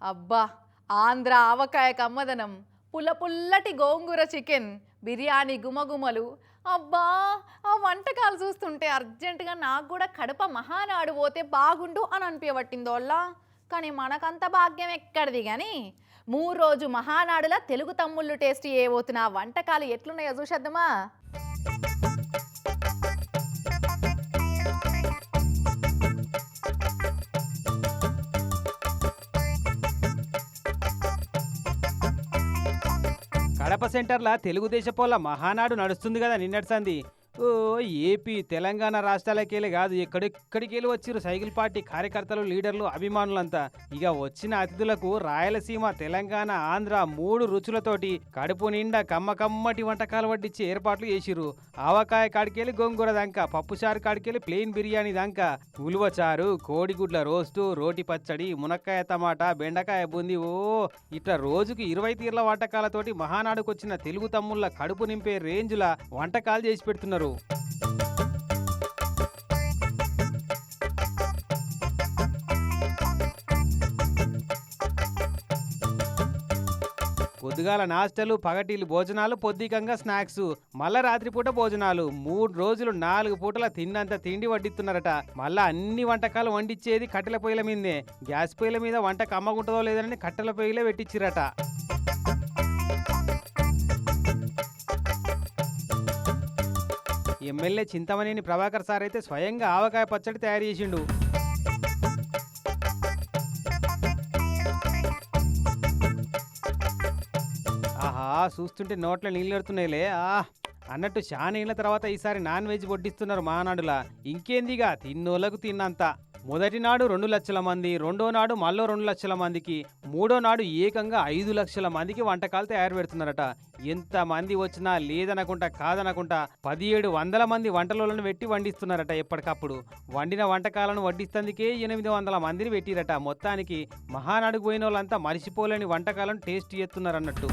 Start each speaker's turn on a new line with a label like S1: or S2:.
S1: అబ్బా! ఆంధ్ర ఆవకాయ కమ్మదనం, పుల్ల పుల్లటి గోంగూర చికెన్, బిర్యానీ గుమగుమలు. అబ్బా! ఆ వంటకాలు చూస్తుంటే అర్జెంటుగా నాకు కూడా కడప మహానాడు పోతే బాగుండు అని అనిపించబట్టిందోళ్ళ. కానీ మనకంత భాగ్యం ఎక్కడిది కానీ 3 రోజు మహానాడులా తెలుగు తమ్ముళ్ళు టేస్ట్ చేయబోతున్న ఆ వంటకాలు ఎట్లున్నాయో చూసేద్దామా?
S2: కడప సెంటర్ల తెలుగుదేశపోళ్ళ మహానాడు నడుస్తుంది కదా నిన్నటి సంది. ఓ ఏపీ తెలంగాణ రాష్ట్రాలకెళ్ళి కాదు ఎక్కడెక్కడికెళ్ళి వచ్చిర్రు సైకిల్ పార్టీ కార్యకర్తలు లీడర్లు అభిమానులంతా. ఇక వచ్చిన అతిథులకు రాయలసీమ తెలంగాణ ఆంధ్ర 3 రుచులతోటి కడుపు నిండా కమ్మకమ్మటి వంటకాలు వడ్డించి ఏర్పాట్లు చేసిర్రు. ఆవకాయ కాడికెళ్ళి గోంగూర దాకా, పప్పుచారు కాడికెళ్ళి ప్లెయిన్ బిర్యానీ దాకా, ఉలువచారు, కోడిగుడ్ల రోస్టు, రోటి పచ్చడి, మునక్కాయ టమాటా, బెండకాయ బూంది. ఓ ఇట్లా రోజుకు 20 తీర్ల వంటకాలతోటి మహానాడుకు వచ్చిన తెలుగు తమ్ముళ్ళ కడుపు నింపే రేంజ్ల వంటకాలు చేసి పెడుతున్నారు. పొద్దుగాల నాస్టలు, పగటిలు భోజనాలు, పొద్దికంగా స్నాక్స్, మళ్ళా రాత్రిపూట భోజనాలు. 3 రోజులు 4 పూటల తిన్నంత తిండి వడ్డిస్తున్నారట. మళ్ళా అన్ని వంటకాలు వండిచ్చేది కట్టెల పొయ్యిల మీదే. గ్యాస్ పొయ్యిల మీద వంట కమ్మగుంటుందో లేదని కట్టెల పొయ్యిలే పెట్టించిరట. ఎమ్మెల్యే చింతమనేని ప్రభాకర్ సార్ అయితే స్వయంగా ఆవకాయ పచ్చడి తయారు చేసిండు. ఆహా చూస్తుంటే నోట్లో నీళ్ళు ఎడుతున్నాయిలే. అన్నట్టు చాలా ఏళ్ల తర్వాత ఈసారి నాన్ వెజ్ వడ్డిస్తున్నారు మహానాడులా. ఇంకేందిగా తిన్నోళ్ళకు తిన్నంత. మొదటి నాడు 2 లక్షల మంది, రెండో నాడు మళ్ళీ 2 లక్షల మందికి, మూడో నాడు ఏకంగా 5 లక్షల మందికి వంటకాలు తయారు పెడుతున్నారట. ఎంత మంది వచ్చినా లేదనకుండా కాదనకుండా 1700 మంది వంటలను పెట్టి వండిస్తున్నారట. ఎప్పటికప్పుడు వండిన వంటకాలను వడ్డిస్తందుకే 800 మందిని పెట్టిరట. మొత్తానికి మహానాడుకు పోయిన వాళ్ళంతా మరిచిపోలేని వంటకాలను టేస్ట్ చేస్తున్నారన్నట్టు.